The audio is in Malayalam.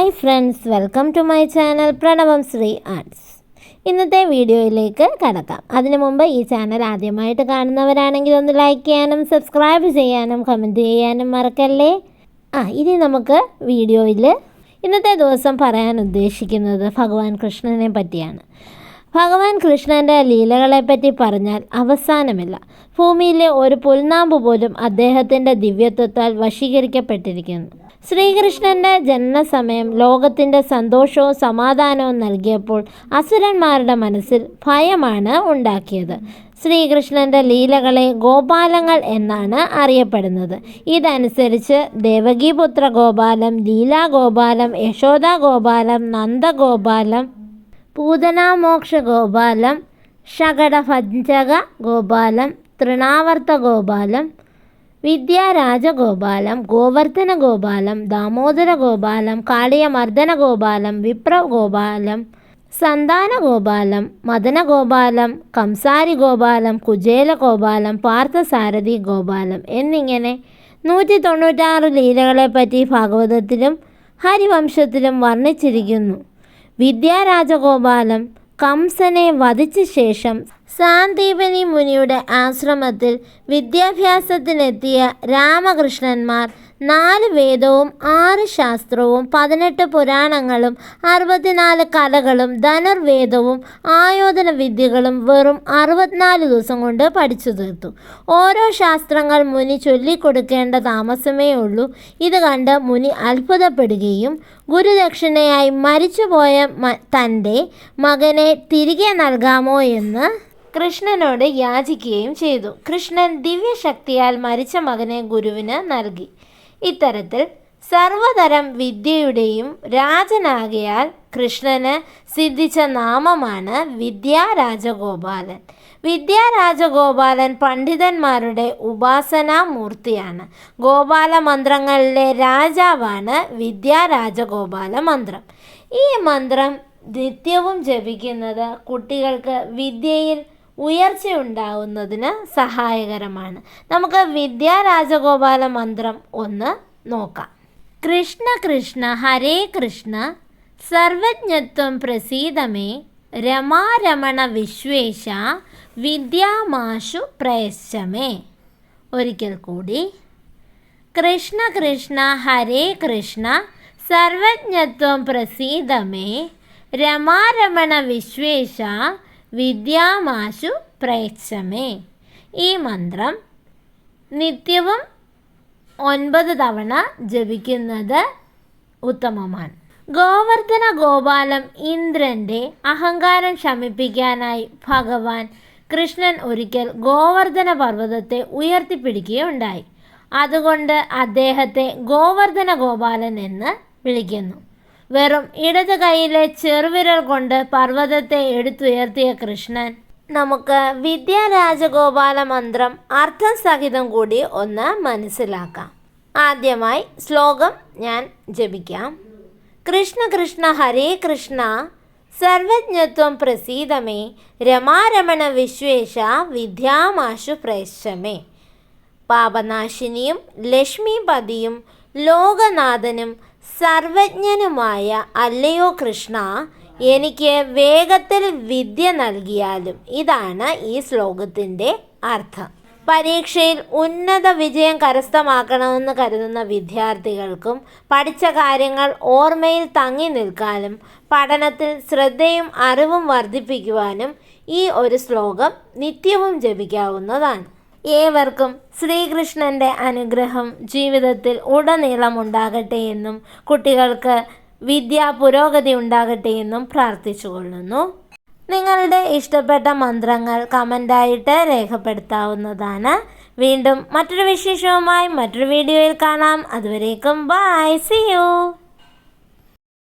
Hi friends, welcome to my channel Pranavam Sree arts. ഇന്നത്തെ വീഡിയോയിലേക്ക് കടക്കാം. അതിനു മുമ്പ് ഈ ചാനൽ ആദ്യമായിട്ട് കാണുന്നവരാണെങ്കിൽ ഒന്ന് ലൈക്ക് ചെയ്യാനും സബ്സ്ക്രൈബ് ചെയ്യാനും കമൻറ്റ് ചെയ്യാനും മറക്കല്ലേ. ഇനി നമുക്ക് വീഡിയോയിൽ ഇന്നത്തെ ദിവസം പറയാൻ ഉദ്ദേശിക്കുന്നത് ഭഗവാൻ കൃഷ്ണനെ പറ്റിയാണ്. ഭഗവാൻ കൃഷ്ണൻ്റെ ലീലകളെപ്പറ്റി പറഞ്ഞാൽ അവസാനമില്ല. ഭൂമിയിലെ ഒരു പുൽനാമ്പ് പോലും അദ്ദേഹത്തിൻ്റെ ദിവ്യത്വത്താൽ വശീകരിക്കപ്പെട്ടിരിക്കുന്നു. ശ്രീകൃഷ്ണൻ്റെ ജനനസമയം ലോകത്തിൻ്റെ സന്തോഷവും സമാധാനവും നൽകിയപ്പോൾ അസുരന്മാരുടെ മനസ്സിൽ ഭയമാണ് ഉണ്ടാക്കിയത്. ശ്രീകൃഷ്ണൻ്റെ ലീലകളെ ഗോപാലങ്ങൾ എന്നാണ് അറിയപ്പെടുന്നത്. ഇതനുസരിച്ച് ദേവകീപുത്ര ഗോപാലം, ലീലാഗോപാലം, യശോദാഗോപാലം, നന്ദഗോപാലം, പൂതനാമോക്ഷ ഗോപാലം, ഷകടഭഞ്ജക ഗോപാലം, തൃണാവർത്ത ഗോപാലം, വിദ്യാരാജഗോപാലം, ഗോവർദ്ധന ഗോപാലം, ദാമോദര ഗോപാലം, കാളിയമർദ്ദന ഗോപാലം, വിപ്രഗോപാലം, സന്താന ഗോപാലം, മദന ഗോപാലം, കംസാരി ഗോപാലം, കുചേല ഗോപാലം, പാർത്ഥസാരഥി ഗോപാലം എന്നിങ്ങനെ 196 ലീലകളെപ്പറ്റി ഭാഗവതത്തിലും ഹരിവംശത്തിലും വർണ്ണിച്ചിരിക്കുന്നു. വിദ്യാരാജഗോപാലം കംസനെ വധിച്ച ശേഷം സാന്ദീപനി മുനിയുടെ ആശ്രമത്തിൽ വിദ്യാഭ്യാസത്തിനെത്തിയ രാമകൃഷ്ണന്മാർ 4 വേദവും 6 ശാസ്ത്രവും 18 പുരാണങ്ങളും 64 കലകളും ധനുർവേദവും ആയോധന വിദ്യകളും വെറും 64 ദിവസം കൊണ്ട് പഠിച്ചു തീർത്തു. ഓരോ ശാസ്ത്രങ്ങൾ മുനി ചൊല്ലിക്കൊടുക്കേണ്ട താമസമേ ഉള്ളൂ. ഇത് കണ്ട് മുനി അത്ഭുതപ്പെടുകയും ഗുരുദക്ഷിണയായി മരിച്ചുപോയ തൻ്റെ മകനെ തിരികെ നൽകാമോ എന്ന് കൃഷ്ണനോട് യാചിക്കുകയും ചെയ്തു. കൃഷ്ണൻ ദിവ്യശക്തിയാൽ മരിച്ച മകനെ ഗുരുവിന് നൽകി. ഇത്തരത്തിൽ സർവതരം വിദ്യയുടെയും രാജനാകയാൽ കൃഷ്ണന് സിദ്ധിച്ച നാമമാണ് വിദ്യാരാജഗോപാലൻ. വിദ്യാരാജഗോപാലൻ പണ്ഡിതന്മാരുടെ ഉപാസനാമൂർത്തിയാണ്. ഗോപാല മന്ത്രങ്ങളിലെ രാജാവാണ് വിദ്യാരാജഗോപാല മന്ത്രം. ഈ മന്ത്രം നിത്യവും ജപിക്കുന്നത് കുട്ടികൾക്ക് വിദ്യയിൽ ഉയർച്ചയുണ്ടാവുന്നതിന് സഹായകരമാണ്. നമുക്ക് വിദ്യാരാജഗോപാല മന്ത്രം ഒന്ന് നോക്കാം. കൃഷ്ണ കൃഷ്ണ ഹരേ കൃഷ്ണ സർവജ്ഞത്വം പ്രസീദമേ രമാരമണ വിശ്വേശ വിദ്യാമാശു പ്രയശ്ചമേ. ഒരിക്കൽ കൂടി. കൃഷ്ണ കൃഷ്ണ ഹരേ കൃഷ്ണ സർവജ്ഞത്വം പ്രസീദമേ രമാരമണ വിശ്വേശ വിദ്യാമാശു പ്രയച്ഛമേ. ഈ മന്ത്രം നിത്യവും 9 തവണ ജപിക്കുന്നത് ഉത്തമമാണ്. ഗോവർദ്ധന ഗോപാലം ഇന്ദ്രൻ്റെ അഹങ്കാരം ശമിപ്പിക്കാനായി ഭഗവാൻ കൃഷ്ണൻ ഒരിക്കൽ ഗോവർദ്ധന പർവ്വതത്തെ ഉയർത്തിപ്പിടിക്കുകയുണ്ടായി. അതുകൊണ്ട് അദ്ദേഹത്തെ ഗോവർദ്ധന ഗോപാലൻ എന്ന് വിളിക്കുന്നു. വെറും ഇടത് കൈയിലെ ചെറുവിരൽ കൊണ്ട് പർവ്വതത്തെ എടുത്തുയർത്തിയ കൃഷ്ണൻ നമുക്ക് വിദ്യാരാജഗോപാല മന്ത്രം അർത്ഥം സഹിതം കൂടി ഒന്ന് മനസ്സിലാക്കാം. ആദ്യമായി ശ്ലോകം ഞാൻ ജപിക്കാം. കൃഷ്ണ കൃഷ്ണ ഹരേ കൃഷ്ണ സർവജ്ഞത്വം പ്രസീദമേ രമാരമണ വിശ്വേശ വിദ്യാമാശു പ്രയശ്ചമേ. പാപനാശിനിയും ലക്ഷ്മീപതിയും ലോകനാഥനും സർവജ്ഞനുമായ അല്ലയോ കൃഷ്ണ, എനിക്ക് വേഗത്തിൽ വിദ്യ നൽകിയാലും. ഇതാണ് ഈ ശ്ലോകത്തിൻ്റെ അർത്ഥം. പരീക്ഷയിൽ ഉന്നത വിജയം കരസ്ഥമാക്കണമെന്ന് കരുതുന്ന വിദ്യാർത്ഥികൾക്കും പഠിച്ച കാര്യങ്ങൾ ഓർമ്മയിൽ തങ്ങി നിൽക്കാനും പഠനത്തിൽ ശ്രദ്ധയും അറിവും വർദ്ധിപ്പിക്കുവാനും ഈ ഒരു ശ്ലോകം നിത്യവും ജപിക്കാവുന്നതാണ്. ഏവർക്കും ശ്രീകൃഷ്ണൻ്റെ അനുഗ്രഹം ജീവിതത്തിൽ ഉടനീളം ഉണ്ടാകട്ടെ എന്നും കുട്ടികൾക്ക് വിദ്യാ പുരോഗതി ഉണ്ടാകട്ടെ എന്നും പ്രാർത്ഥിച്ചുകൊള്ളുന്നു. നിങ്ങളുടെ ഇഷ്ടപ്പെട്ട മന്ത്രങ്ങൾ കമൻ്റായിട്ട് രേഖപ്പെടുത്താവുന്നതാണ്. വീണ്ടും മറ്റൊരു വിശേഷവുമായി മറ്റൊരു വീഡിയോയിൽ കാണാം. അതുവരേക്കും ബൈ, സീ യു.